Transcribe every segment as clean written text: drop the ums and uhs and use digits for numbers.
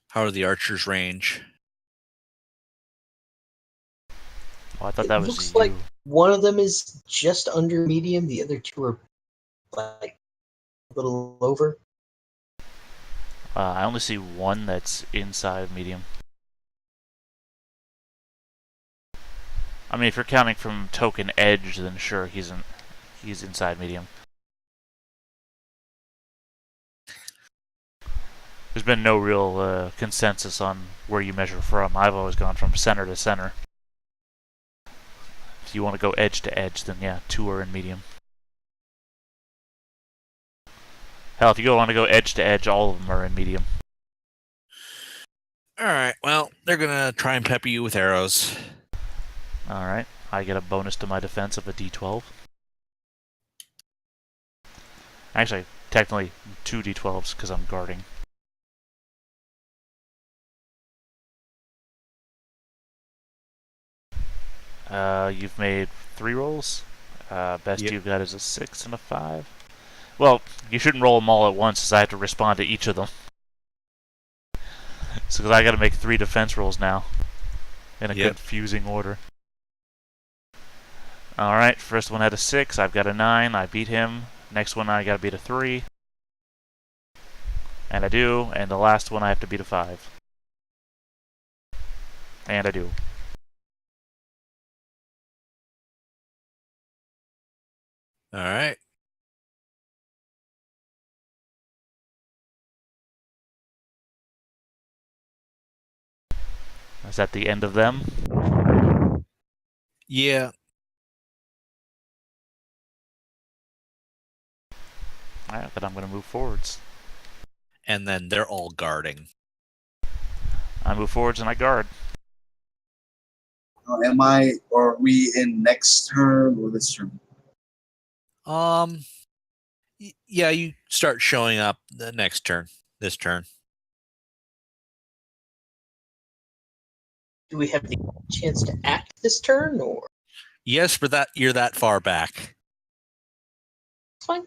How are the archers' range? Oh, I thought It that was looks you. like one of them is just under medium, the other two are like a little over. I only see one that's inside medium. I mean, if you're counting from token edge, then sure, he's inside medium. There's been no real consensus on where you measure from. I've always gone from center to center. If you want to go edge to edge, then yeah, 2 are in medium. Hell, if you want to go edge to edge, all of them are in medium. Alright, well, they're gonna try and pepper you with arrows. Alright, I get a bonus to my defense of a d12. Actually, technically 2 d12s because I'm guarding. You've made 3 rolls. Best Yep. you've got is a 6 and a 5. Well, you shouldn't roll them all at once, as I have to respond to each of them. So, because I got to make 3 defense rolls now, in a confusing order. Alright, first one had a 6, I've got a 9, I beat him. Next one I gotta beat a 3. And I do, and the last one I have to beat a 5. And I do. Alright. Is that the end of them? Yeah. Alright, then I'm gonna move forwards. And then they're all guarding. I move forwards and I guard. Or are we in next turn or this turn? Yeah, you start showing up the next turn. This turn. Do we have the chance to act this turn, or? Yes, but you're that far back. It's fine.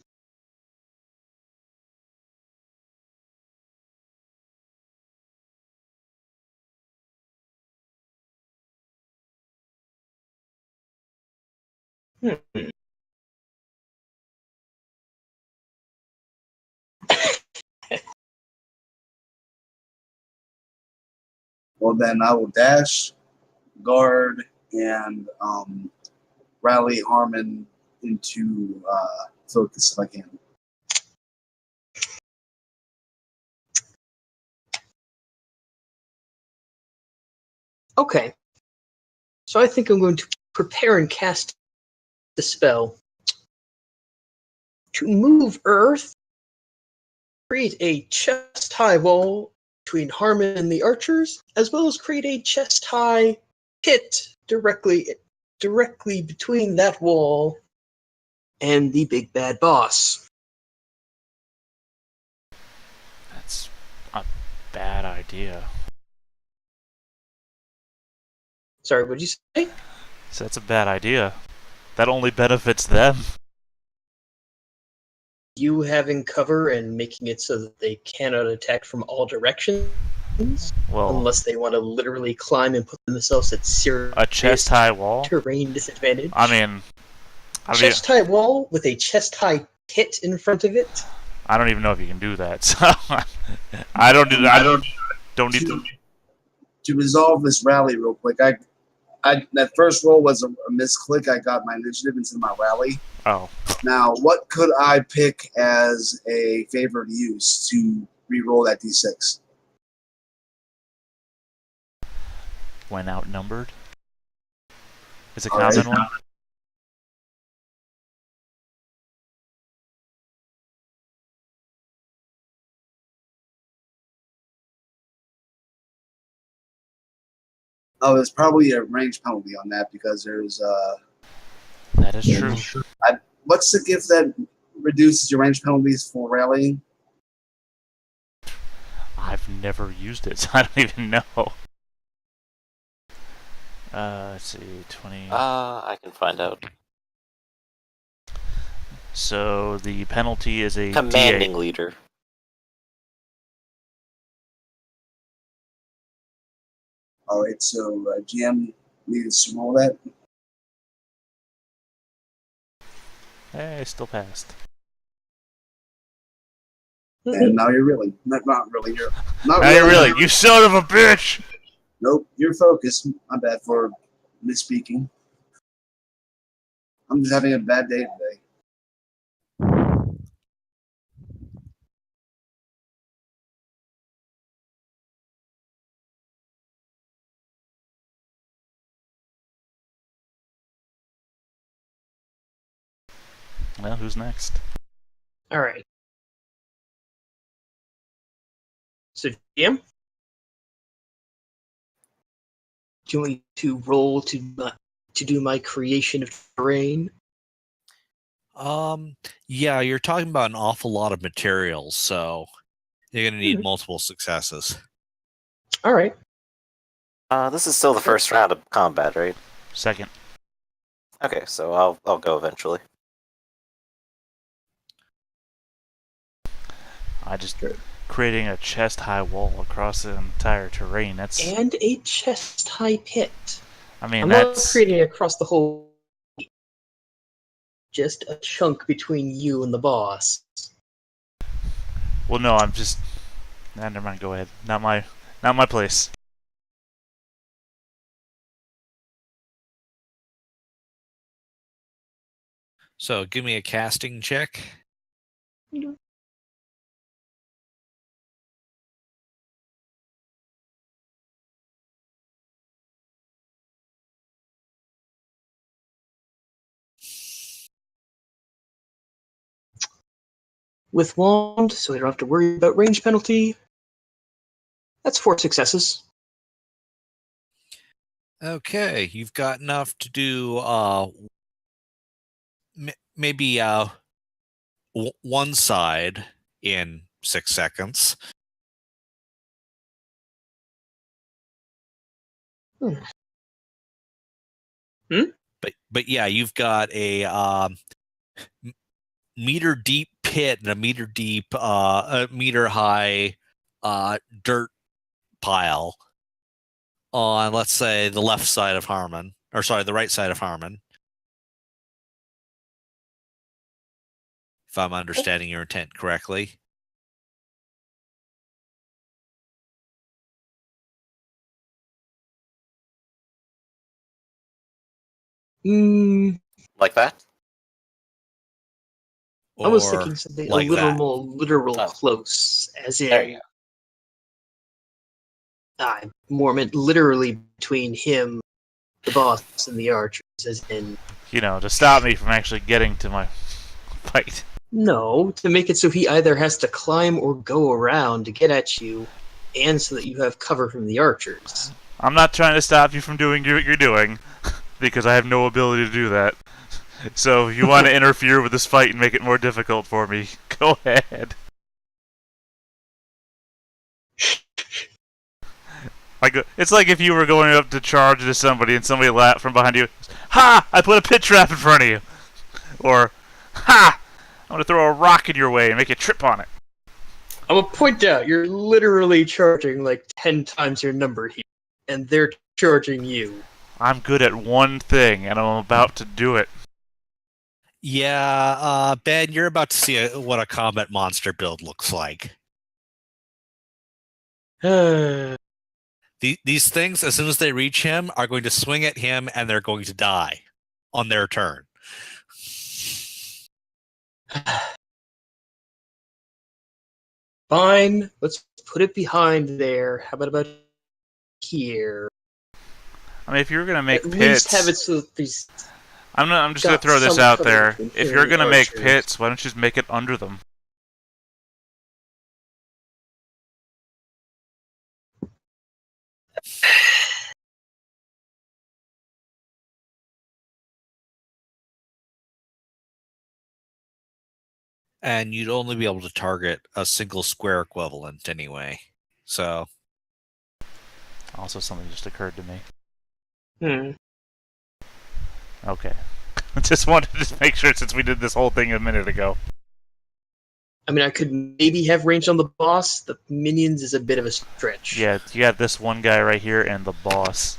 Well, then I will dash, guard, and rally Harmon into focus if I can. Okay. So I think I'm going to prepare and cast the spell. To move Earth, create a chest-high wall between Harmon and the archers, as well as create a chest-high pit directly between that wall and the big bad boss. That's a bad idea. Sorry, what did you say? So that's a bad idea. That only benefits them. You having cover and making it so that they cannot attack from all directions, Well, unless they want to literally climb and put themselves at serious a chest-high wall? terrain disadvantage. I mean, chest-high wall with a chest-high pit in front of it. I don't even know if you can do that. So I don't need to. To resolve this rally real quick, that first roll was a misclick. I got my initiative instead of my rally. Oh. Now, what could I pick as a favored use to re-roll that d6? When outnumbered? It's a common one? Oh, there's probably a range penalty on that because there's That is true. What's the gift that reduces your range penalties for rallying? I've never used it, so I don't even know. Let's see, 20. I can find out. So the penalty is a Commanding D8. leader. All right, so GM needs to roll that. Hey, still passed. And now you're really not really. You're not Now you're really, you son of a bitch! Nope, you're focused. My bad for misspeaking. I'm just having a bad day today. Well, who's next? All right. So, GM, do you want me to roll to do my creation of terrain? Yeah, you're talking about an awful lot of materials, so you're going to need multiple successes. All right. This is still the first round of combat, right? Second. Okay, so I'll go eventually. I just creating a chest-high wall across the entire terrain. That's. And a chest-high pit. I mean, I'm not that's. creating across the whole. Just a chunk between you and the boss. Well, no, I'm just. Nah, never mind. Go ahead. Not my place. So give me a casting check. With wand, so I don't have to worry about range penalty. That's 4 successes. Okay, you've got enough to do maybe one side in 6 seconds. But yeah, you've got a meter deep pit and a meter deep, a meter high dirt pile on, let's say, the left side of Harmon, or sorry, the right side of Harmon. If I'm understanding your intent correctly. Like that? Or I was thinking something like a little that. more literal Oh. close, as There you in. I more meant literally between him, the boss, and the archers, as in. You know, to stop me from actually getting to my fight. No, to make it so he either has to climb or go around to get at you, and so that you have cover from the archers. I'm not trying to stop you from doing what you're doing, because I have no ability to do that. So if you want to interfere with this fight and make it more difficult for me, go ahead. Like, it's like if you were going up to charge into somebody and somebody laughed from behind you. Ha! I put a pit trap in front of you. Or, ha! I'm gonna throw a rock in your way and make you trip on it. I'm gonna point out you're literally charging like 10 times your number here, and they're charging you. I'm good at one thing, and I'm about to do it. Yeah, Ben, you're about to see what a combat monster build looks like. These things, as soon as they reach him, are going to swing at him, and they're going to die on their turn. Fine, let's put it behind there. How about here? I mean, if you're gonna make At pits, least have it so that these. I'm just gonna got throw this some out cover there. between If him you're and the gonna make archers. pits, why don't you just make it under them? And you'd only be able to target a single square equivalent anyway. So. Also, something just occurred to me. Hmm. Okay. Just wanted to make sure since we did this whole thing a minute ago. I mean, I could maybe have range on the boss. The minions is a bit of a stretch. Yeah, you got this one guy right here and the boss.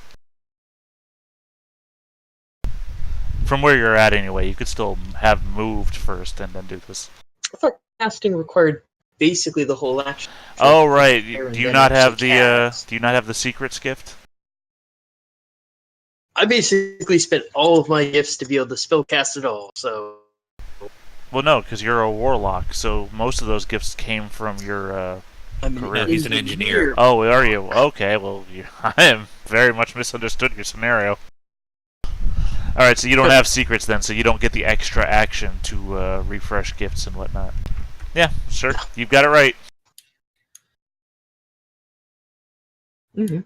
From where you're at anyway, you could still have moved first and then do this. I thought casting required basically the whole action. Oh right, there and do you then not have actually the cast. do you not have the secrets gift? I basically spent all of my gifts to be able to spell cast it all. So Well, no, because you're a warlock, so most of those gifts came from your. I'm Career. He's an engineer. Oh, are you? Okay, well, I am very much misunderstood your scenario. All right, so you don't have secrets then, so you don't get the extra action to refresh gifts and whatnot. Yeah, sure, you've got it right. Mm-hmm.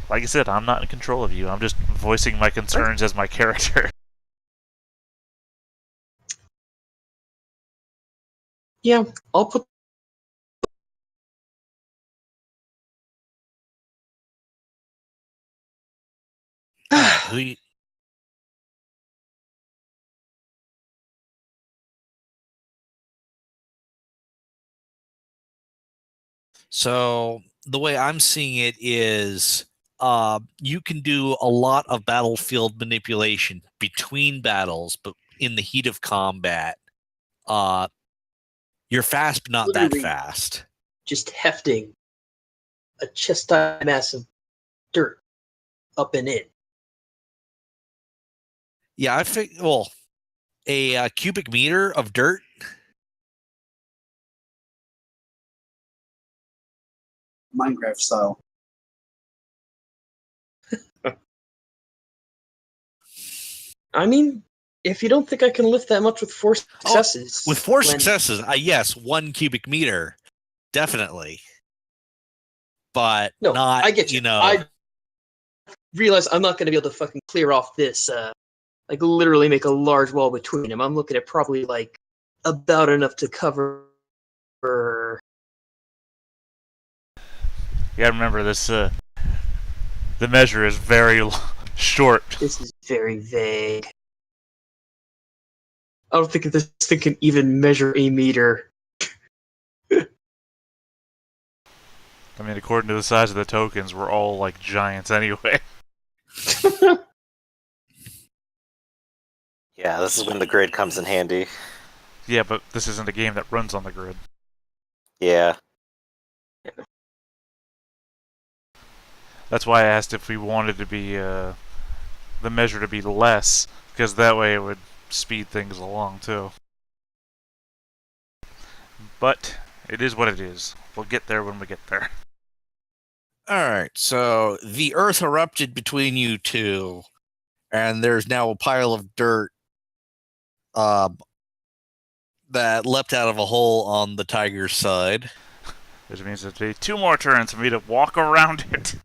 Like I said, I'm not in control of you. I'm just voicing my concerns as my character. Yeah, I'll put. All right, who you, so the way I'm seeing it is you can do a lot of battlefield manipulation between battles, but in the heat of combat, you're fast, but not that Literally. fast. Just hefting a chest-high mass of dirt up and in. Yeah, I think. Well, a cubic meter of dirt. Minecraft style. I mean, if you don't think I can lift that much with 4 successes, With 4 then- successes, yes, 1 cubic meter, definitely. But No, not, I get you. I realize I'm not going to be able to fucking clear off this, like literally make a large wall between them. I'm looking at probably like about enough to cover. You gotta remember this. The measure is very short. This is very vague. I don't think this thing can even measure a meter. I mean, according to the size of the tokens, we're all like giants anyway. Yeah, this is when the grid comes in handy. Yeah, but this isn't a game that runs on the grid. Yeah. That's why I asked if we wanted to be the measure to be less, because that way it would speed things along too. But it is what it is. We'll get there when we get there. All right, so the earth erupted between you two, and there's now a pile of dirt that leapt out of a hole on the tiger's side. Which means it'll be 2 more turns for me to walk around it.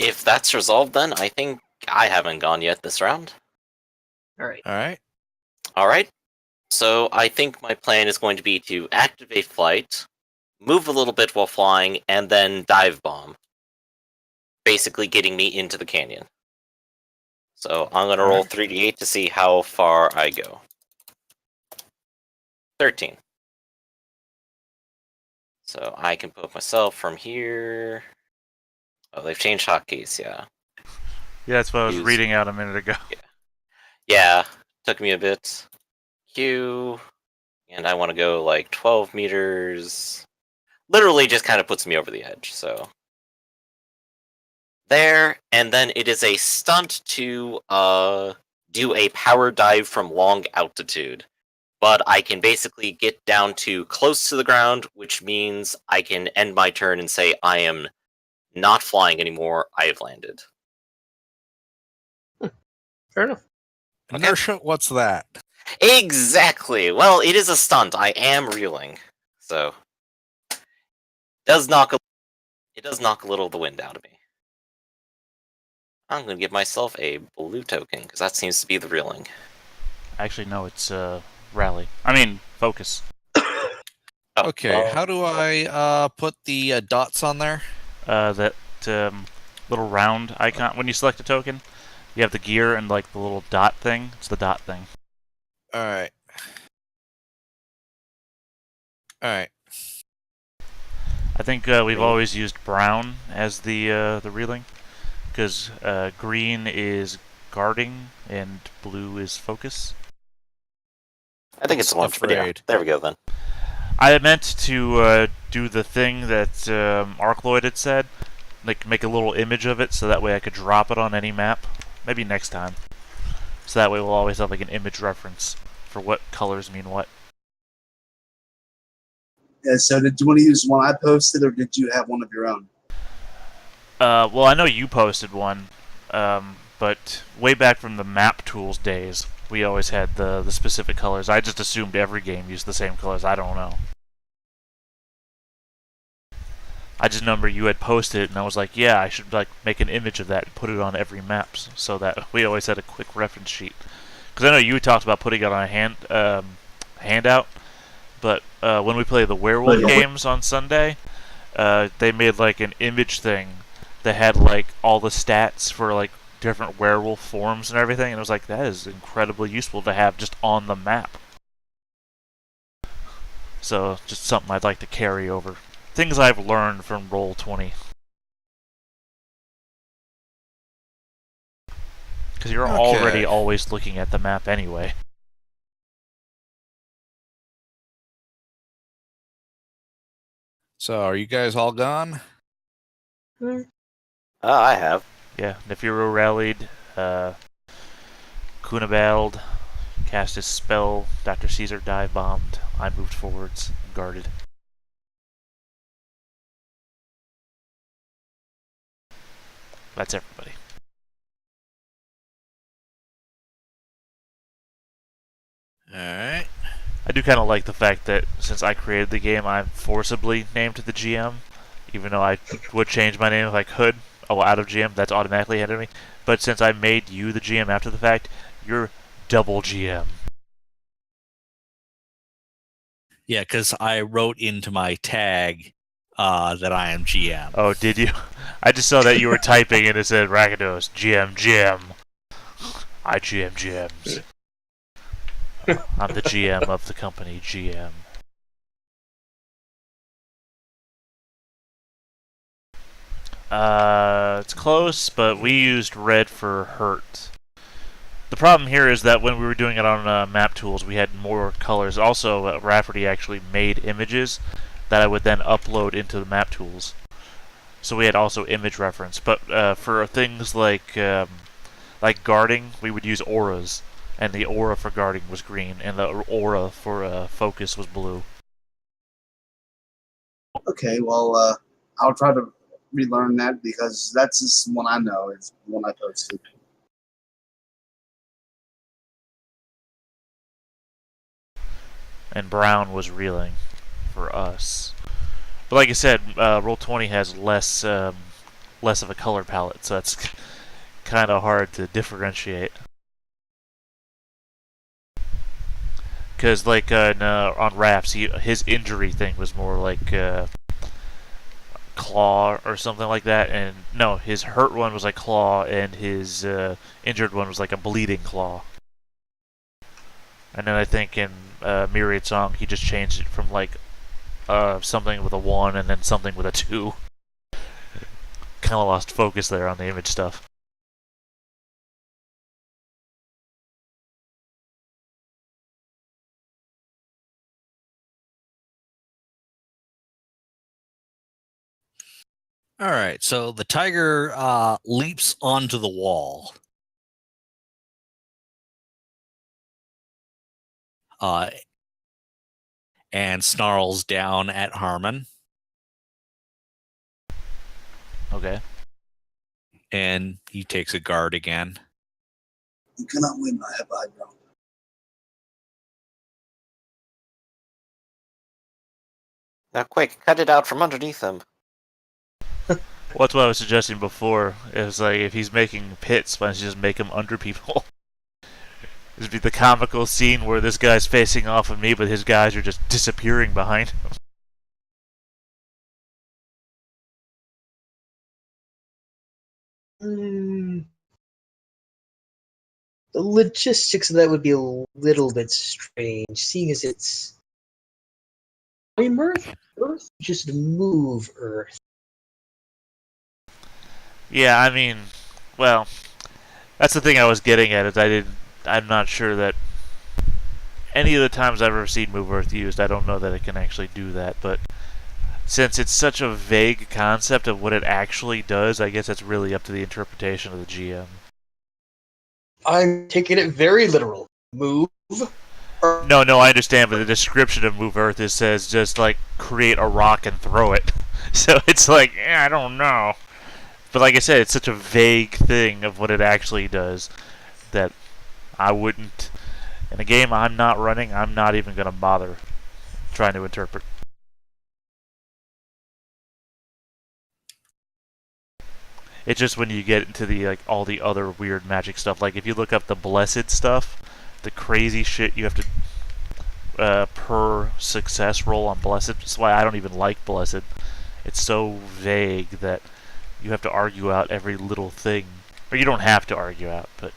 If that's resolved, then I think I haven't gone yet this round. All right. All right. All right. So I think my plan is going to be to activate flight, move a little bit while flying, and then dive bomb. Basically getting me into the canyon. So I'm going to roll 3d8 to see how far I go. 13. So I can put myself from here. Oh, they've changed hotkeys, yeah. Yeah, that's what I was Use- reading out a minute ago. Yeah, took me a bit. Q, and I want to go like 12 meters. Literally just kind of puts me over the edge, so. There, and then it is a stunt to do a power dive from long altitude. But I can basically get down to close to the ground, which means I can end my turn and say I am not flying anymore, I have landed. Fair enough. Inertia, what's that? Exactly. Well, it is a stunt. I am reeling, so it does knock a little of the wind out of me. I'm gonna give myself a blue token because that seems to be the reeling. Actually, no, it's rally. I mean, focus. Okay, how do I put the dots on there? That little round icon when you select a token. You have the gear and like the little dot thing. It's the dot thing. All right. All right. I think we've always used brown as the reeling, because green is guarding and blue is focus. I think it's the one. Yeah, Afraid. there we go then. I meant to do the thing that Arcloid had said, like make a little image of it, so that way I could drop it on any map. Maybe next time. So that way we'll always have like an image reference for what colors mean what. Yeah, so did you want to use one I posted, or did you have one of your own? Well, I know you posted one, but way back from the map tools days, we always had the specific colors. I just assumed every game used the same colors. I don't know. I just remember you had posted it, and I was like, yeah, I should like make an image of that and put it on every map, so that we always had a quick reference sheet. Because I know you talked about putting it on a handout, but when we play the werewolf games on Sunday, they made like an image thing that had like all the stats for like different werewolf forms and everything, and I was like, that is incredibly useful to have just on the map. So just something I'd like to carry over. Things I've learned from Roll20. Because you're already always looking at the map anyway. So, are you guys all gone? I have. Yeah, Nefiro rallied, Kuna battled, cast his spell, Dr. Caesar dive bombed, I moved forwards, and guarded. That's everybody. Alright. I do kind of like the fact that since I created the game, I'm forcibly named the GM, even though I would change my name if I could. Oh, out of GM, that's automatically ahead of me. But since I made you the GM after the fact, you're double GM. Yeah, because I wrote into my tag that I am GM. Oh, did you? I just saw that you were typing and it said Rakados, GM, GM. I GM GMs. I'm the GM of the company, GM. It's close, but we used red for hurt. The problem here is that when we were doing it on map tools, we had more colors. Also, Rafferty actually made images that I would then upload into the map tools. So we had also image reference. But for things like guarding, we would use auras. And the aura for guarding was green, and the aura for focus was blue. Okay, well, I'll try to relearn that because that's just one I know. It's one I posted. And brown was reeling for us. But like I said, Roll20 has less of a color palette, so that's kind of hard to differentiate. Because like on Raps, his injury thing was more like claw or something like that, and no, his hurt one was like claw, and his injured one was like a bleeding claw. And then I think in Myriad Song, he just changed it from like something with a 1 and then something with a 2. Kind of lost focus there on the image stuff. Alright, so the tiger leaps onto the wall. And snarls down at Harmon. Okay. And he takes a guard again. You cannot win, I have eyebrow. Now quick, cut it out from underneath him. Well, that's what I was suggesting before. It was like if he's making pits, why don't you just make him under people? It'd be the comical scene where this guy's facing off of me, but his guys are just disappearing behind him. The logistics of that would be a little bit strange, seeing as it's Earth, just move Earth. Yeah, I mean, well, that's the thing I was getting at. I'm not sure that any of the times I've ever seen Move Earth used, I don't know that it can actually do that. But since it's such a vague concept of what it actually does, I guess that's really up to the interpretation of the GM. I'm taking it very literal. Move. No, I understand, but the description of Move Earth says just like create a rock and throw it. So it's like, I don't know. But like I said, it's such a vague thing of what it actually does that I wouldn't. In a game I'm not running, I'm not even going to bother trying to interpret. It's just when you get into the all the other weird magic stuff. Like if you look up the blessed stuff, the crazy shit you have to per success roll on blessed. That's why I don't even like blessed. It's so vague that you have to argue out every little thing. Or you don't have to argue out, but...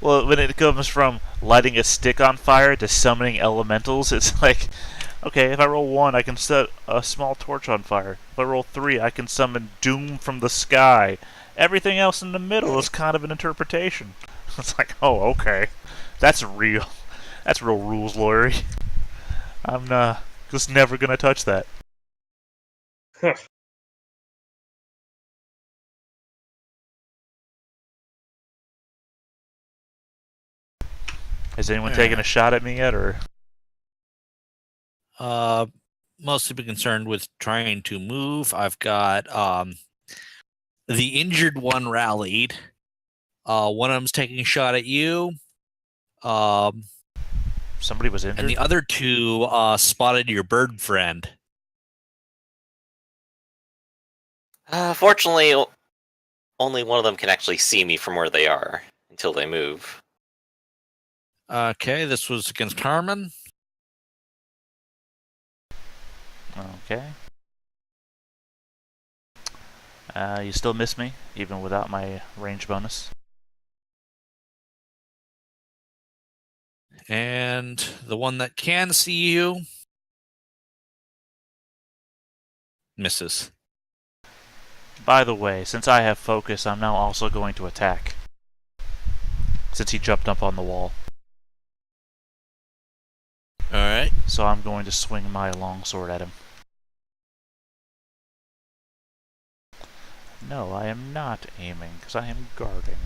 Well, when it comes from lighting a stick on fire to summoning elementals, it's like, okay, if I roll 1, I can set a small torch on fire. If I roll 3, I can summon doom from the sky. Everything else in the middle is kind of an interpretation. It's like, oh, okay. That's real. That's real rules lawyery. I'm just never gonna touch that. Huh. Has anyone taken a shot at me yet, or? Mostly been concerned with trying to move. I've got the injured one rallied. One of them's taking a shot at you. Somebody was injured? And the other two spotted your bird friend. Fortunately, only one of them can actually see me from where they are until they move. Okay, this was against Harmon. Okay. You still miss me, even without my range bonus. And the one that can see you misses. By the way, since I have focus, I'm now also going to attack. Since he jumped up on the wall. Alright. So I'm going to swing my longsword at him. No, I am not aiming, because I am guarding.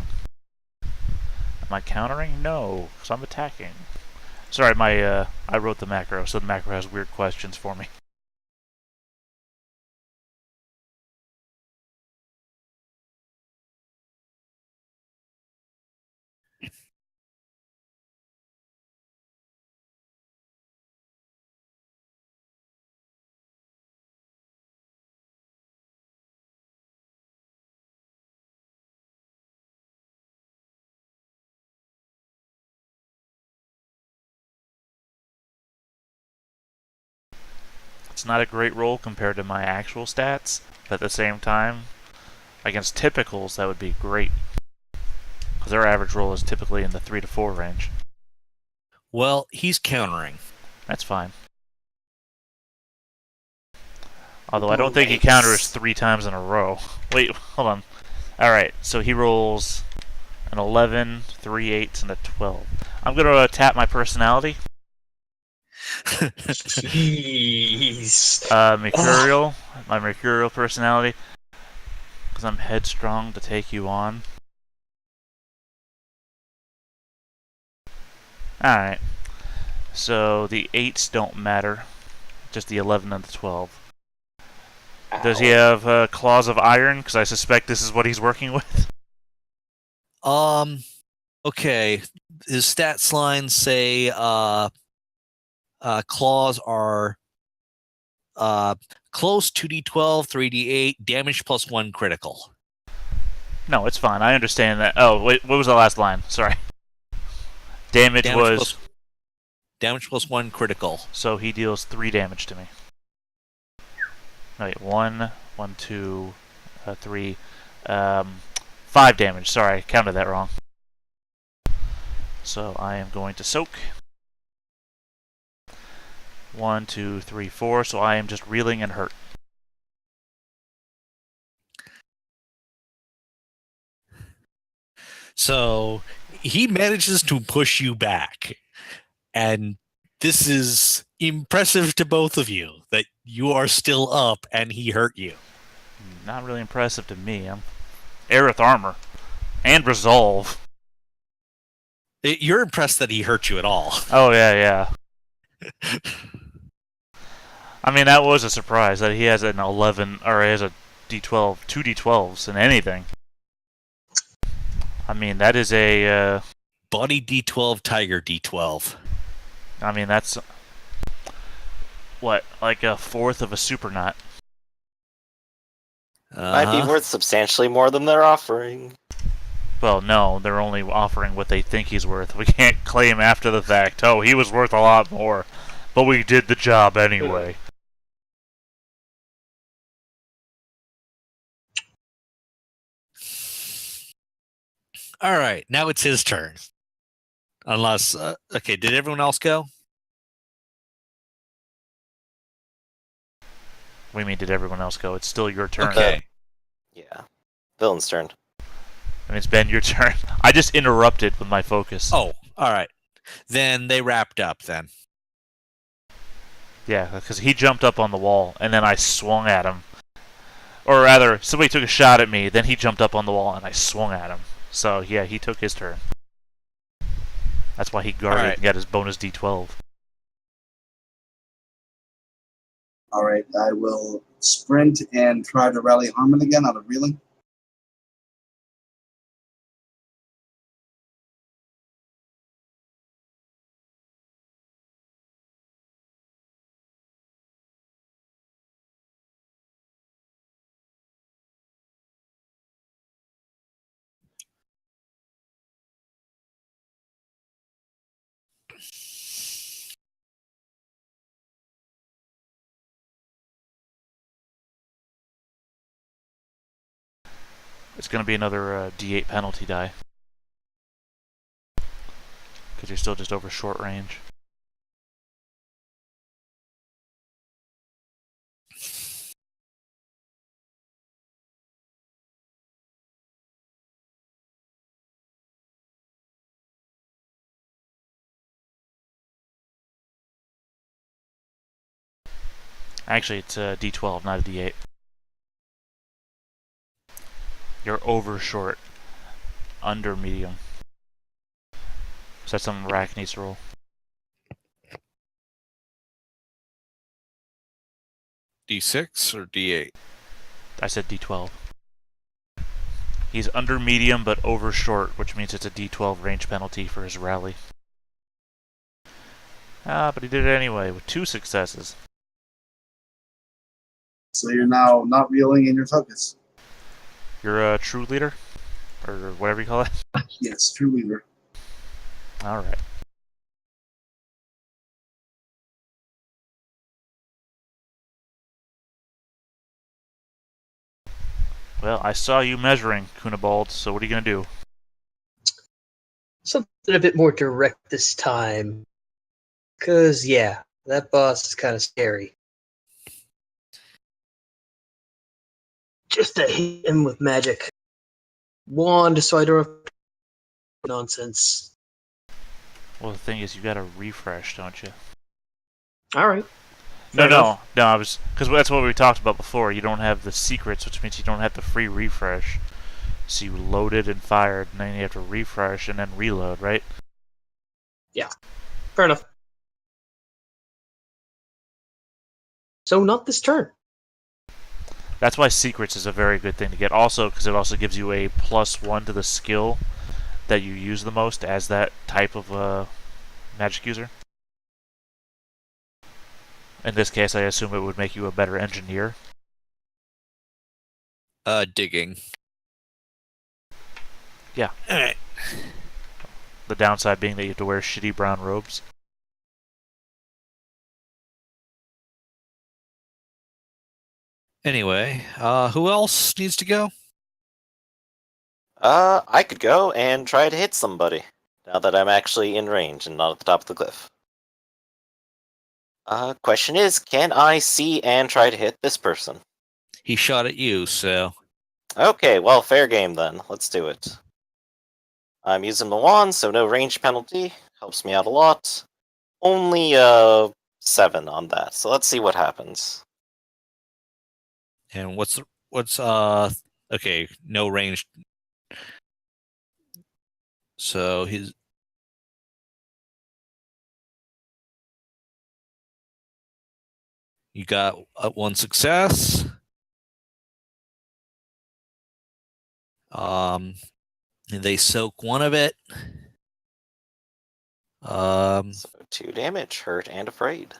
Am I countering? No, because I'm attacking. Sorry, I wrote the macro, so the macro has weird questions for me. It's not a great roll compared to my actual stats, but at the same time, against typicals, that would be great. Because their average roll is typically in the 3 to 4 range. Well, he's countering. That's fine. Although I don't think he counters 3 times in a row. Wait, hold on. Alright, so he rolls an 11, 3 8s, and a 12. I'm going to tap my personality. Jeez. Mercurial. My Mercurial personality. Because I'm headstrong to take you on. Alright. So the 8s don't matter. Just the 11 and the 12. Does he have claws of iron? Because I suspect this is what he's working with. Okay. His stats lines say claws are close 2d12, 3d8, damage +1 critical. No, it's fine. I understand that. Oh, wait, what was the last line? Sorry. Damage was... Damage +1 critical. So he deals 3 damage to me. No, wait, 1, 1, 2, 3, 5 damage. Sorry, I counted that wrong. So I am going to soak. 1, 2, 3, 4. So I am just reeling and hurt. So he manages to push you back. And this is impressive to both of you that you are still up and he hurt you. Not really impressive to me. I'm Aerith armor and resolve. You're impressed that he hurt you at all. Oh yeah. I mean, that was a surprise that he has an 11 or he has a D12, 2 D12s in anything. I mean, that is a Bunny D12, Tiger D12. I mean, that's what, like a fourth of a super knot. Might be worth substantially more than they're offering. Well, no, they're only offering what they think he's worth. We can't claim after the fact, oh, he was worth a lot more, but we did the job anyway. All right, now it's his turn. Unless, okay, did everyone else go? What do you mean, did everyone else go? It's still your turn. Okay. Yeah. Villain's turn. I mean, it's been your turn. I just interrupted with my focus. Oh, all right. Then they wrapped up then. Yeah, because he jumped up on the wall, and then I swung at him. Or rather, somebody took a shot at me, then he jumped up on the wall, and I swung at him. So, yeah, he took his turn. That's why he guarded Alright. and got his bonus D12. All right, I will sprint and try to rally Harmon again out of reeling. It's going to be another D8 penalty die. Because you're still just over short range. Actually, it's a D12, not a D8. You're over short. Under medium. So that's something Rack needs to roll. D6 or D8? I said D12. He's under medium but over short, which means it's a D12 range penalty for his rally. But he did it anyway with 2 successes. So you're now not reeling in your focus. You're a true leader? Or whatever you call it? Yes, true leader. Alright. Well, I saw you measuring, Kunabald, so what are you going to do? Something a bit more direct this time. Because, yeah, that boss is kind of scary. Just to hit him with magic wand so I don't have nonsense. Well, the thing is, you got to refresh, don't you? Alright. No, I was... Because that's what we talked about before. You don't have the secrets, which means you don't have the free refresh. So you loaded and fired, and then you have to refresh and then reload, right? Yeah. Fair enough. So, not this turn. That's why secrets is a very good thing to get. Also, because it also gives you a +1 to the skill that you use the most as that type of magic user. In this case, I assume it would make you a better engineer. Digging. Yeah. Alright. The downside being that you have to wear shitty brown robes. Anyway, who else needs to go? I could go and try to hit somebody, now that I'm actually in range and not at the top of the cliff. Question is, can I see and try to hit this person? He shot at you, so Okay, well, fair game then. Let's do it. I'm using the wand, so no range penalty. Helps me out a lot. Only 7 on that, so let's see what happens. and what's okay, no range. So you got one success. And they soak one of it. So 2 damage, hurt and afraid.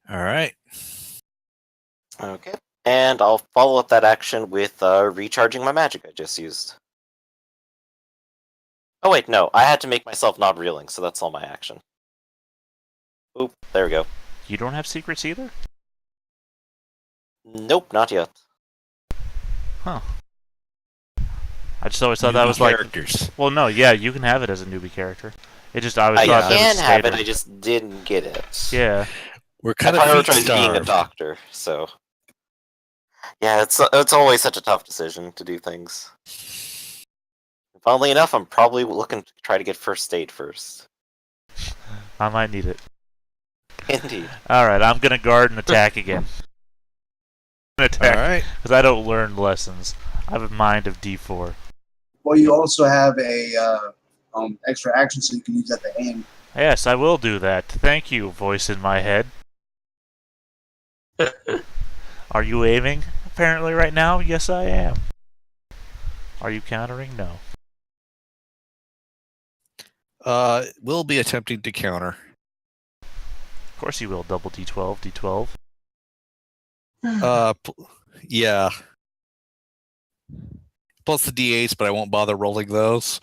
All right. Okay. And I'll follow up that action with recharging my magic I just used. Oh wait, no, I had to make myself not reeling, so that's all my action. Oop, there we go. You don't have secrets either? Nope, not yet. Huh. I just always thought that Newbie was like... characters. Well, no, yeah, you can have it as a newbie character. It just, I always I thought that can was have it, standard. I just didn't get it. Yeah. We're I kind of prioritize being a starved. doctor, so... Yeah, it's always such a tough decision to do things. Funnily enough, I'm probably looking to try to get first aid first. I might need it. Indeed. Alright, I'm gonna guard and attack again. All Attack, right. because I don't learn lessons. I have a mind of D4. Well, you also have a extra action, so you can use at the end. Yes, I will do that. Thank you, voice in my head. Are you aiming, apparently, right now? Yes, I am. Are you countering? No. We'll be attempting to counter. Of course you will. Double D12, D12. Yeah. Plus the D8s, but I won't bother rolling those.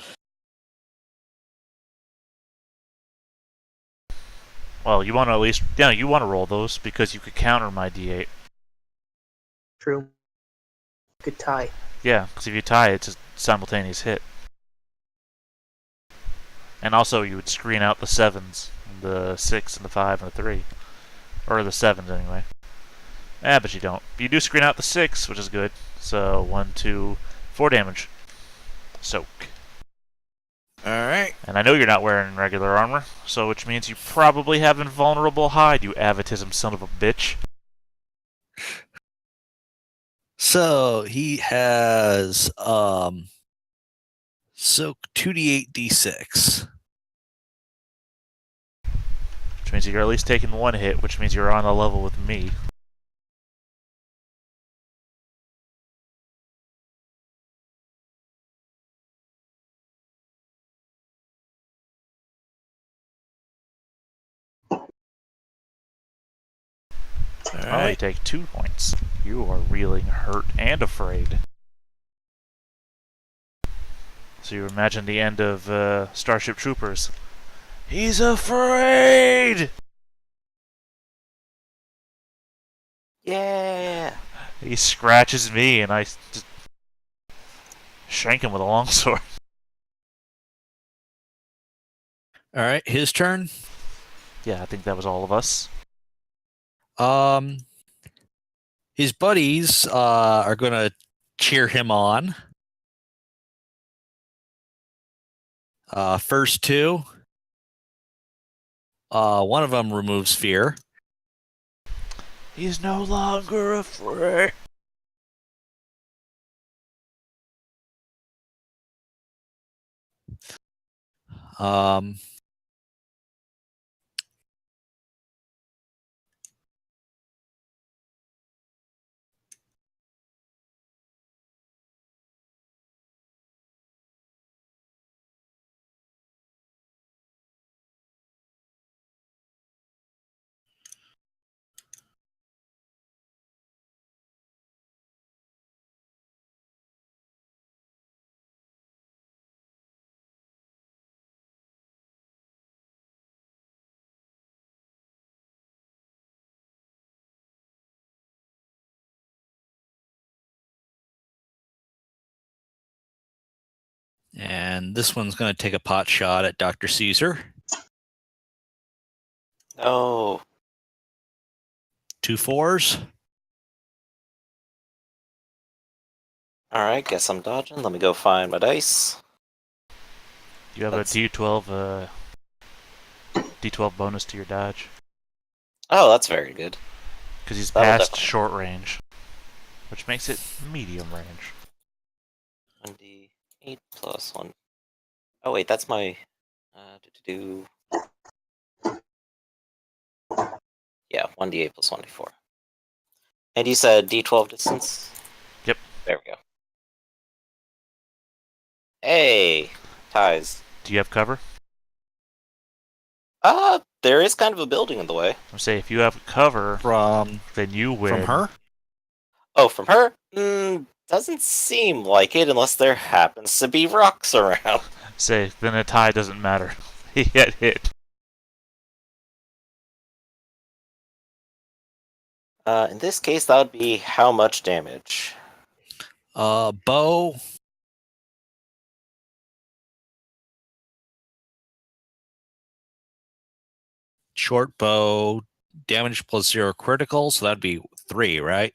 Well, you want to at least... Yeah, you want to roll those, because you could counter my D8. True. Good tie. Yeah, because if you tie, it's a simultaneous hit. And also, you would screen out the 7s, the 6, and the 5, and the 3. Or the 7s, anyway. But you don't. But you do screen out the 6, which is good. So, 1, 2, 4 damage. Soak. Alright. And I know you're not wearing regular armor, so which means you probably have invulnerable hide, you avatism son of a bitch. So he has soak 2d8 d6. Which means you're at least taking one hit, which means you're on a level with me. All Oh, you right. take 2 points. You are reeling, hurt, and afraid. So you imagine the end of Starship Troopers. He's afraid! Yeah! He scratches me, and I just shank him with a longsword. All right, his turn. Yeah, I think that was all of us. His buddies are going to cheer him on. First 2. One of them removes fear. He's no longer afraid. Um, And this one's going to take a pot shot at Dr. Caesar. Oh, 2 4s. alright, guess I'm dodging. Let me go find my dice. You have That's- a D12 D12 bonus to your dodge Oh, that's very good. because he's That'll past definitely- short range, which makes it medium range. 1d8 plus 1. Oh, wait, that's my. Do. Yeah, 1d8 plus 1d4. And you said d12 distance? Yep. There we go. Hey! Ties. Do you have cover? There is kind of a building in the way. I'm saying if you have cover, From then you win. her? Oh, from her? Doesn't seem like it unless there happens to be rocks around. Say, then a tie doesn't matter. He get hit. In this case, that would be how much damage? Bow. Short bow. Damage plus 0 critical, so that'd be 3, right?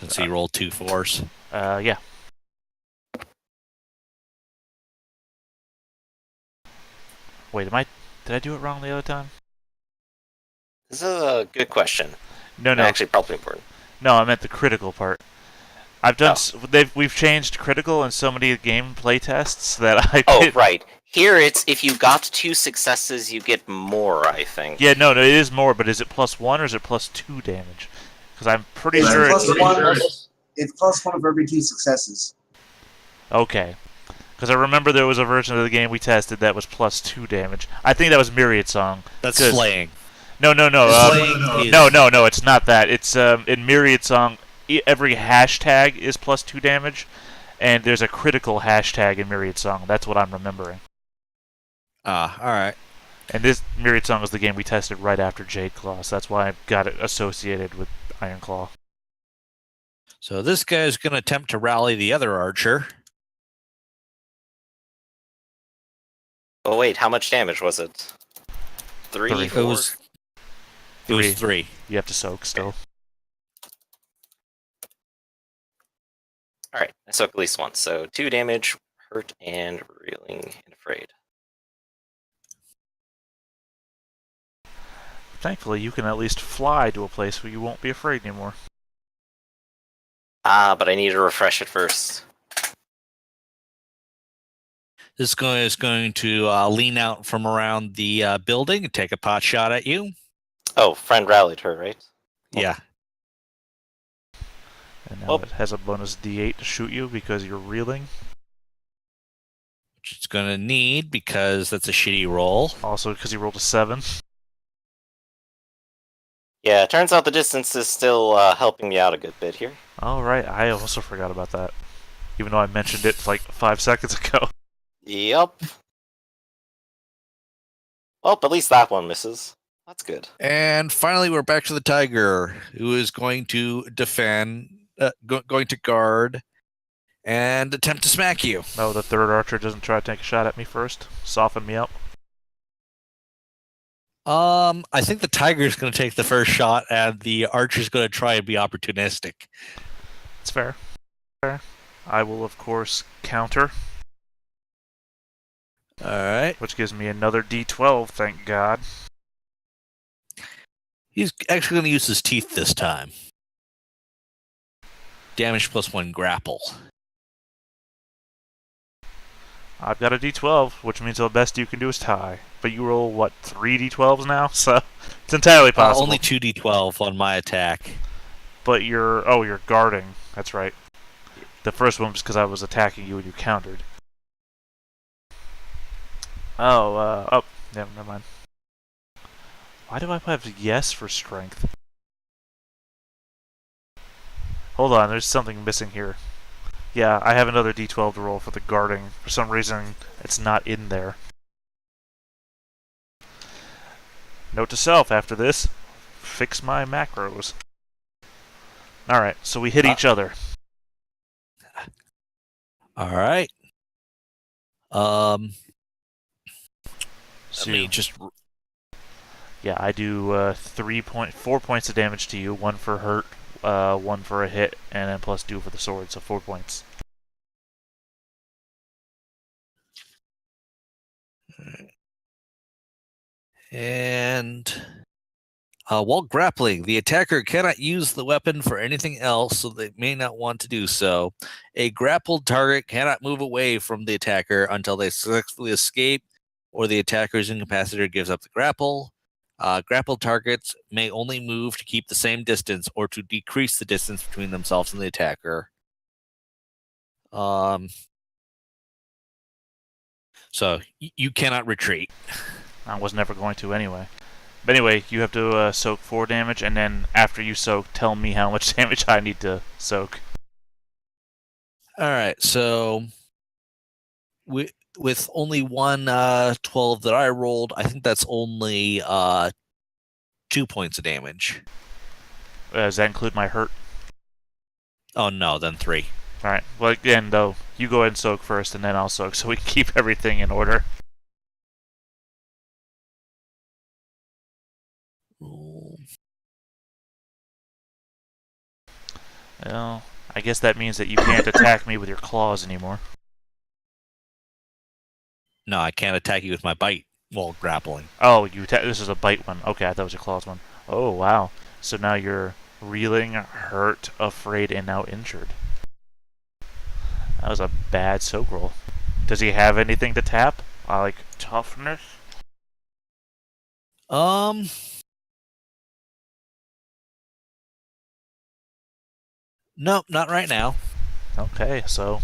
Since he rolled 2 4s. Yeah. Wait, did I do it wrong the other time? This is a good question. No. Actually, probably important. No, I meant the critical part. I've done. We've changed critical in so many gameplay tests that I. Oh, right. Here it's if you got 2 successes, you get more, I think. Yeah, no, it is more, but is it +1 or is it +2 damage? Because I'm pretty It's sure it's +1 for every 2 successes. Okay. Because I remember there was a version of the game we tested that was +2 damage. I think that was Myriad Song. That's 'Cause- slaying. No. Slaying is- No, it's not that. It's in Myriad Song, every hashtag is +2 damage, and there's a critical hashtag in Myriad Song. That's what I'm remembering. Alright. And this Myriad Song was the game we tested right after Jade Claw, so that's why I got it associated with Ironclaw. So this guy's going to attempt to rally the other archer. Oh, wait, how much damage was it? 3, Three. 4? It was 3. You have to soak still. Alright, I soak at least once. So 2 damage, hurt, and reeling and afraid. Thankfully, you can at least fly to a place where you won't be afraid anymore. But I need to refresh it first. This guy is going to lean out from around the building and take a pot shot at you. Oh, friend rallied her, right? Yeah. And now Well- it has a bonus D8 to shoot you because you're reeling. Which it's going to need because that's a shitty roll. Also, because you rolled a 7. Yeah, it turns out the distance is still helping me out a good bit here. Alright, I also forgot about that. Even though I mentioned it like 5 seconds ago. Yup. Well, at least that one misses. That's good. And finally, we're back to the tiger, who is going to defend, going to guard, and attempt to smack you. No, the third archer doesn't try to take a shot at me first. Soften me up. I think the tiger's going to take the first shot, and the archer's going to try and be opportunistic. It's fair. I will, of course, counter, All right. which gives me another D12, thank God. He's actually going to use his teeth this time. Damage plus 1 grapple. I've got a D12, which means the best you can do is tie. But you roll, what, 3 D12s now? So, it's entirely possible. Only 2d12 on my attack. But you're guarding. That's right. The first one was because I was attacking you and you countered. Oh, never mind. Why do I have yes for strength? Hold on, there's something missing here. Yeah, I have another D12 to roll for the guarding. For some reason, it's not in there. Note to self after this, fix my macros. Alright, so we hit each other. All right. So, Let me just. yeah, I do 4 points of damage to you, 1 for hurt, 1 for a hit, and then plus 2 for the sword, so 4 points. And while grappling, the attacker cannot use the weapon for anything else, so they may not want to do so. A grappled target cannot move away from the attacker until they successfully escape, or the attacker's incapacitator gives up the grapple. Grappled targets may only move to keep the same distance or to decrease the distance between themselves and the attacker. So you cannot retreat. I was never going to anyway. But anyway, you have to soak 4 damage, and then after you soak, tell me how much damage I need to soak. All right, so with only one 12 that I rolled, I think that's only 2 points of damage. Does that include my hurt? Oh no, then 3. Alright, well again though, you go ahead and soak first, and then I'll soak, so we can keep everything in order. Well, I guess that means that you can't attack me with your claws anymore. No, I can't attack you with my bite while grappling. Oh, this is a bite one. Okay, I thought it was a claws one. Oh, wow. So now you're reeling, hurt, afraid, and now injured. That was a bad soak roll. Does he have anything to tap? Like toughness? Nope, not right now. Okay, so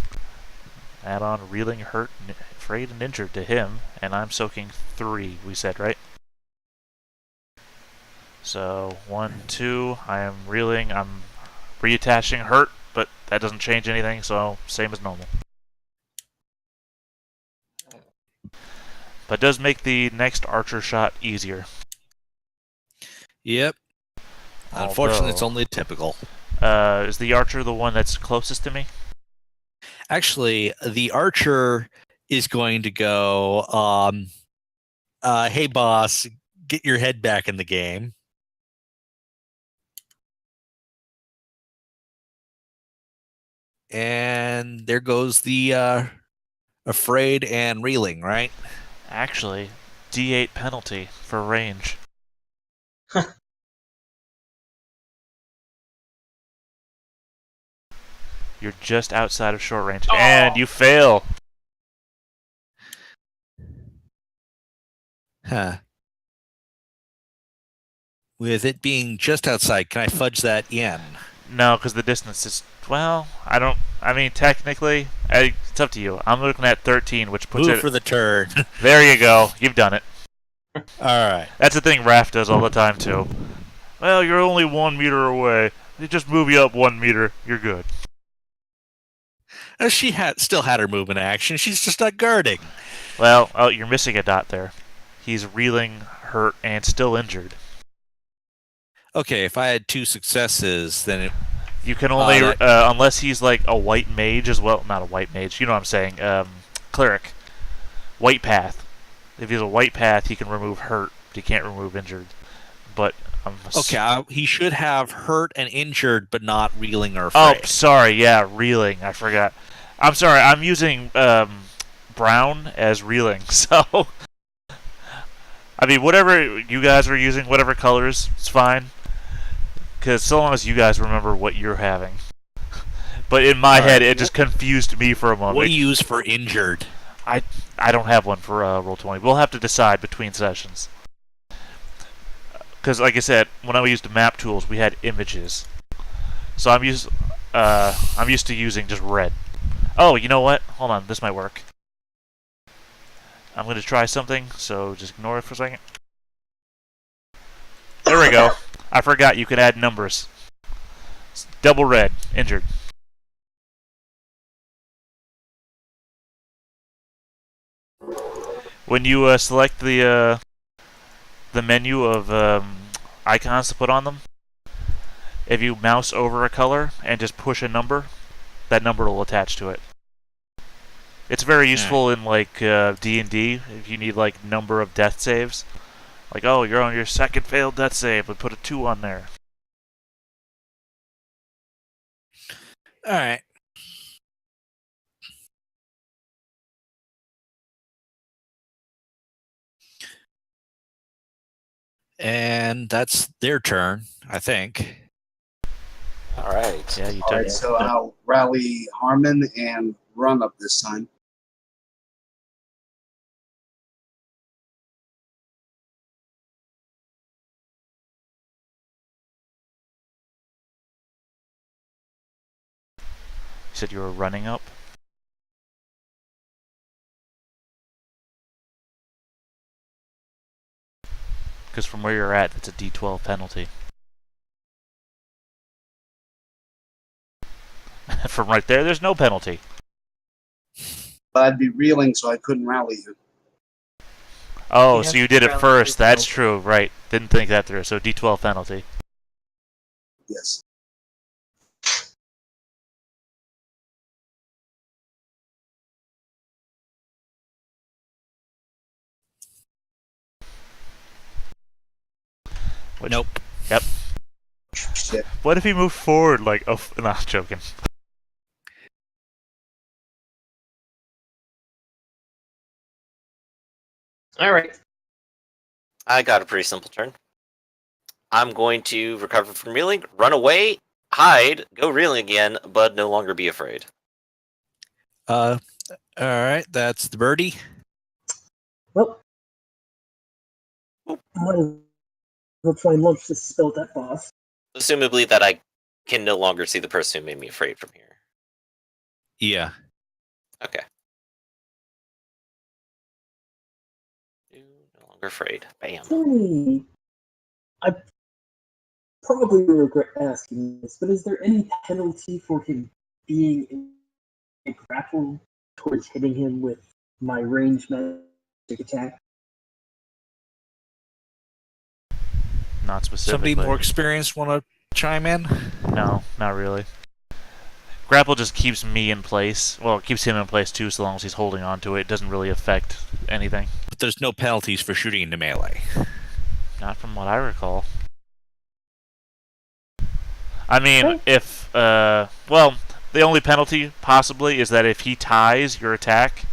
add on reeling, hurt, afraid, and injured to him, and I'm soaking 3, we said, right? So 1, 2, I am reeling, I'm reattaching hurt, but that doesn't change anything, so same as normal. But does make the next archer shot easier. Yep. Unfortunately, it's only typical. Is the archer the one that's closest to me? Actually, the archer is going to go, hey boss, get your head back in the game. And there goes the afraid and reeling, right? Actually, D8 penalty for range. You're just outside of short range, and you fail. Huh. With it being just outside, can I fudge that in? No, because the distance is, well, I mean, technically, it's up to you. I'm looking at 13, which puts Move it... for the turn. There you go. You've done it. All right. That's the thing Raph does all the time, too. Well, you're only 1 meter away. They just move you up 1 meter. You're good. She still had her movement action. She's just not guarding. Well, oh, you're missing a dot there. He's reeling, hurt, and still injured. Okay, if I had 2 successes, then it... You can only, unless he's like a white mage as well. Not a white mage, you know what I'm saying. Cleric. White path. If he's a white path, he can remove hurt, but he can't remove injured. But okay, he should have hurt and injured, but not reeling or afraid. Oh, sorry, yeah, reeling. I forgot. I'm sorry, I'm using brown as reeling, so... I mean, whatever you guys are using, whatever colors, it's fine. Because so long as you guys remember what you're having. But in my head, it just confused me for a moment. What do you use for injured? I don't have one for Roll20. We'll have to decide between sessions. Because, like I said, when I used map tools, we had images. So I'm used to using just red. Oh, you know what? Hold on, this might work. I'm going to try something, so just ignore it for a second. There we go. I forgot you could add numbers. It's double red, injured. When you select the menu of icons to put on them, if you mouse over a color and just push a number, that number will attach to it. It's very useful in like D&D if you need like number of death saves. Like, oh, you're on your second failed death save, but put a 2 on there. All right. And that's their turn, I think. All right. Yeah, you All took. right, so I'll rally Harmon and run up this time. You said you were running up. Because from where you're at, it's a D12 penalty. From right there, there's no penalty. But I'd be reeling, so I couldn't rally you. Oh, Yeah, so you did it rally first. That's yourself. true, right. Didn't think that through. So D12 penalty. Yes. Which, Nope. Yep. Shit. What if he moved forward like... Oh, no, I'm joking. All right. I got a pretty simple turn. I'm going to recover from reeling, run away, hide, go reeling again, but no longer be afraid. All right. That's the birdie. Well, might as well try and launch this spell at that boss. Assumably that I can no longer see the person who made me afraid from here. Yeah. Okay. No longer afraid. Bam. Tony, I probably regret asking this, but is there any penalty for him being in a grapple towards hitting him with my ranged magic attack? Not specifically. Somebody more experienced want to chime in? No, not really. Grapple just keeps me in place. Well, it keeps him in place too, so long as he's holding on to it. It doesn't really affect anything. But there's no penalties for shooting into melee. Not from what I recall. I mean, Okay. if, well, the only penalty, possibly, is that if he ties your attack,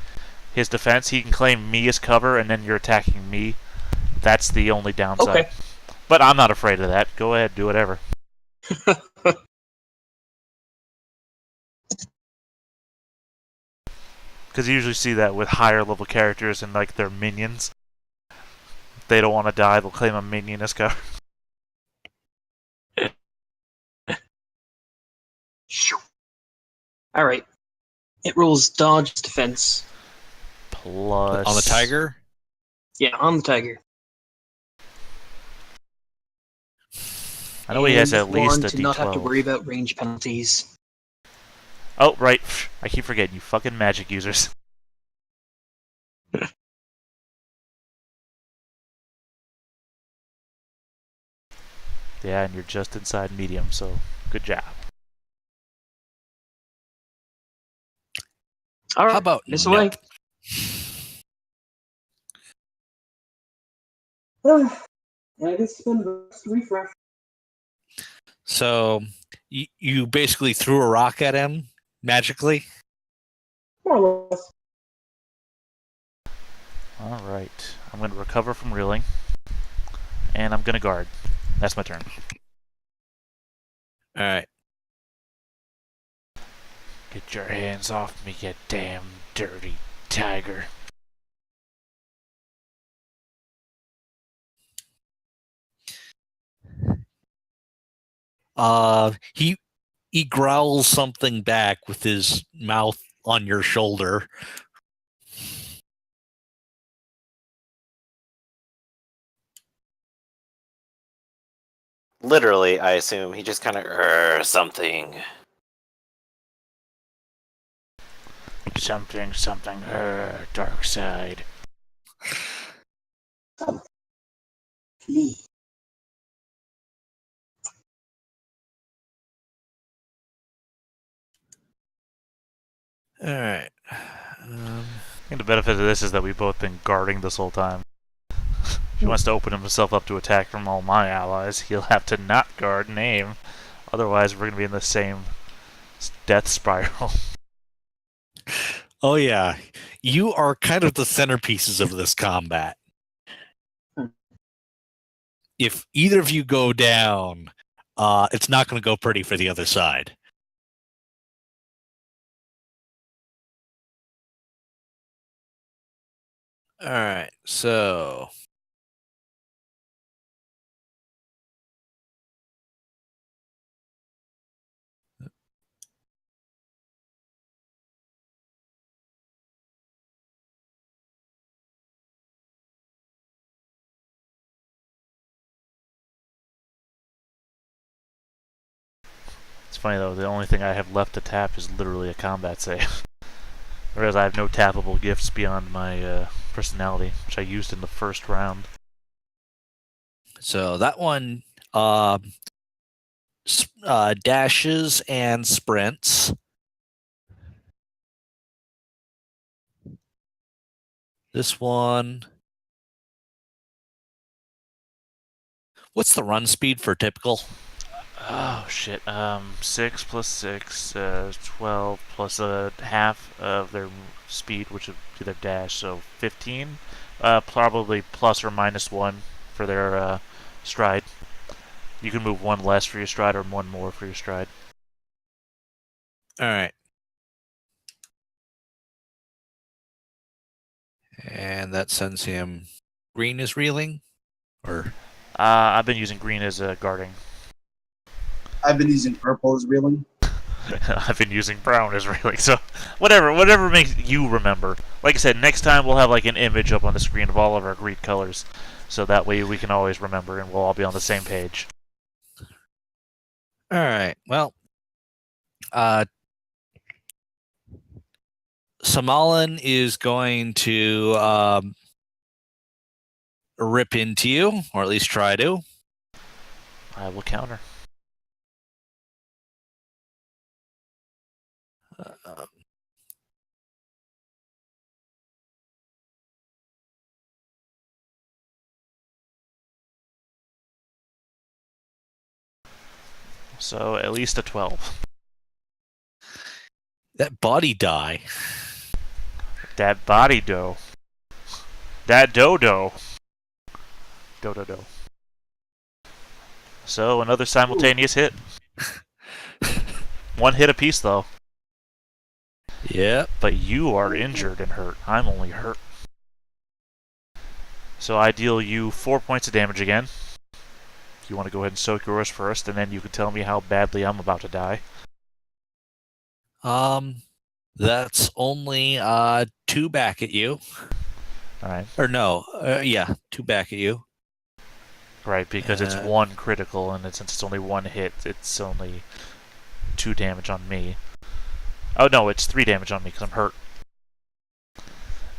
his defense, he can claim me as cover, and then you're attacking me. That's the only downside. Okay. But I'm not afraid of that. Go ahead, do whatever. Because you usually see that with higher level characters and, like, their minions. If they don't want to die, they'll claim a minion as cover. All right. It rolls dodge defense. Plus... On the tiger? Yeah, on the tiger. I know he has And at least Warren a to not have to D12. worry about range penalties. Oh, right. I keep forgetting, you fucking magic users. Yeah, and you're just inside medium, so good job. All right. How about Miss no? away. I guess spend the rest to refresh. So you basically threw a rock at him magically? More or less. Alright. I'm going to recover from reeling. And I'm going to guard. That's my turn. All right. Get your hands off me, you damn dirty tiger. He growls something back with his mouth on your shoulder. Literally, I assume he just kind of something. Something, dark side. Me. All right. I think the benefit of this is that we've both been guarding this whole time. If he wants to open himself up to attack from all my allies, he'll have to not guard and aim. Otherwise, we're going to be in the same death spiral. Oh yeah, you are kind of the centerpieces of this combat. If either of you go down, it's not going to go pretty for the other side. All right, so It's funny though, the only thing I have left to tap is literally a combat save. Whereas I have no tappable gifts beyond my personality, which I used in the first round. So that one dashes and sprints. This one. What's the run speed for typical? Oh shit. 6 plus 6, 12 plus half of their speed, which would be their dash, so 15. Probably plus or minus 1 for their stride. You can move 1 less for your stride or 1 more for your stride. All right. And that sends him. Green is reeling? Or I've been using green as guarding. I've been using purple as reeling. I've been using brown as reeling, so whatever makes you remember. Like I said, next time we'll have like an image up on the screen of all of our Greek colors, so that way we can always remember and we'll all be on the same page. all right. Well, Samalan is going to rip into you, or at least try to. I will counter. So at least a 12. That body die. That body dough. That dodo. Do. So another simultaneous hit. 1 hit apiece though. Yep. But you are injured and hurt. I'm only hurt. So I deal you 4 points of damage again. If you want to go ahead and soak yours first, and then you can tell me how badly I'm about to die. That's only 2 back at you. Alright. Or no, yeah, 2 back at you. Right, because it's 1 critical, and since it's only 1 hit, it's only 2 damage on me. Oh no, it's 3 damage on me because I'm hurt.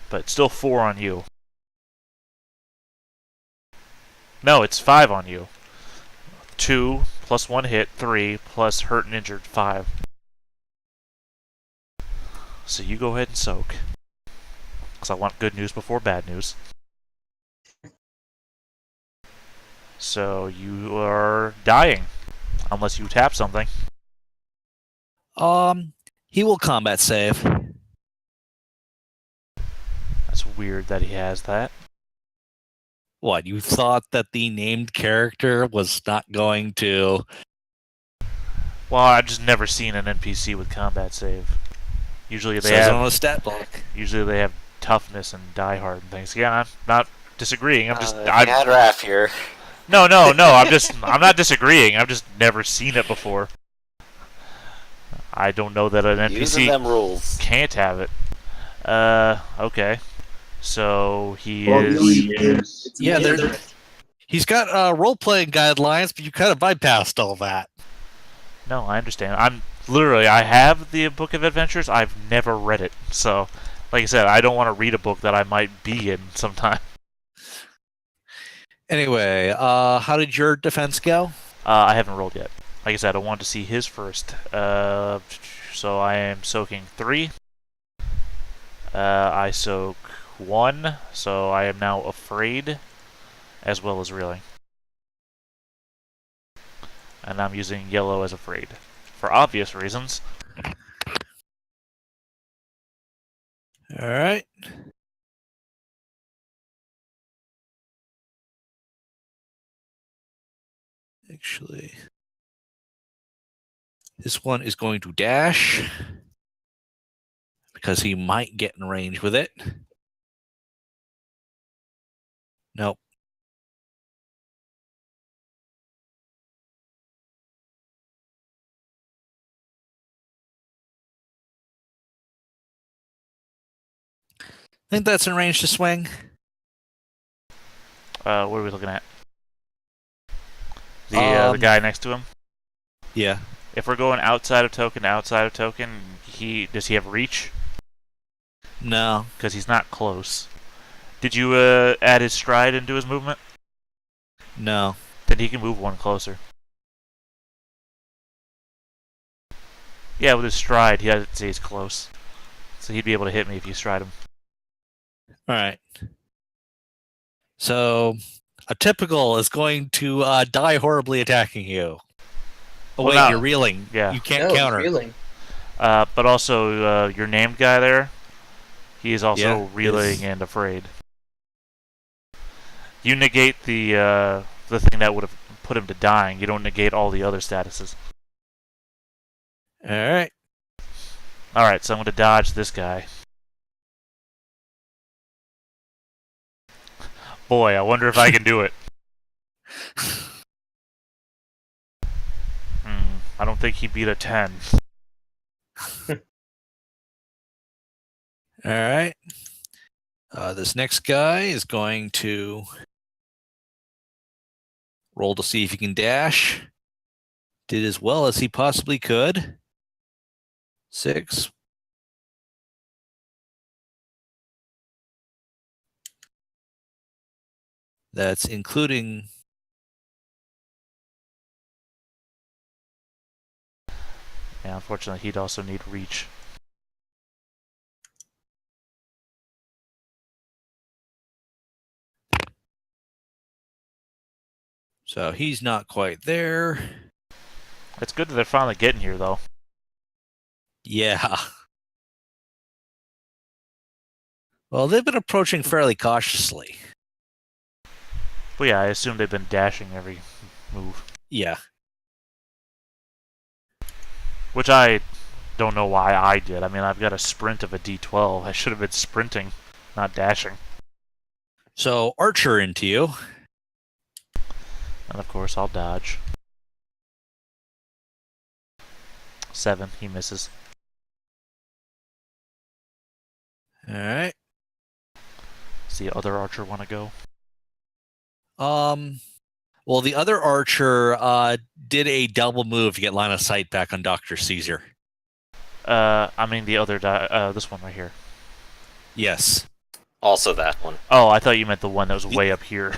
But it's still 4 on you. No, it's 5 on you. 2 plus 1 hit, 3 plus hurt and injured, 5. So you go ahead and soak. Because I want good news before bad news. So you are dying. Unless you tap something. He will combat save. That's weird that he has that. What, you thought that the named character was not going to... Well, I've just never seen an NPC with combat save. Usually they Says have on a stat block. Usually they have toughness and die hard and things. Yeah, I'm not disagreeing. I'm just I had Raph here. No. I'm not disagreeing. I've just never seen it before. I don't know that an Using them rules. NPC can't have it. Okay. So he Well, is. Yeah, he's got role-playing guidelines, but you kind of bypassed all that. No, I understand. I have the Book of Adventures. I've never read it. So, like I said, I don't want to read a book that I might be in sometime. Anyway, how did your defense go? I haven't rolled yet. Like I said, I want to see his first. So I am soaking 3. I soak 1, so I am now afraid, as well as reeling. And I'm using yellow as afraid, for obvious reasons. All right. Actually, this one is going to dash because he might get in range with it. Nope. Think that's in range to swing? What are we looking at? The guy next to him? Yeah. If we're going outside of token to outside of token, does he have reach? No. Because he's not close. Did you add his stride into his movement? No. Then he can move 1 closer. Yeah, with his stride, he doesn't say he's close. So he'd be able to hit me if you stride him. All right. So a typical is going to die horribly attacking you. Oh, Well, wait, now- you're reeling. Yeah. You can't No, counter. reeling. But also, your named guy there, he is also Yeah, reeling is- and afraid. You negate the thing that would have put him to dying. You don't negate all the other statuses. All right. Alright, so I'm going to dodge this guy. Boy, I wonder if I can do it. I don't think he beat a 10. All right. This next guy is going to roll to see if he can dash. Did as well as he possibly could. 6. That's including. Yeah, unfortunately, he'd also need reach. So he's not quite there. It's good that they're finally getting here, though. Yeah. Well, they've been approaching fairly cautiously. But yeah, I assume they've been dashing every move. Yeah. Which I don't know why I did. I mean, I've got a sprint of a D12. I should have been sprinting, not dashing. So Archer into you. And of course, I'll dodge. 7, he misses. All right. Does the other archer want to go? Well, the other archer did a double move to get line of sight back on Dr. Caesar. I mean the other this one right here. Yes. Also that one. Oh, I thought you meant the one that was way up here.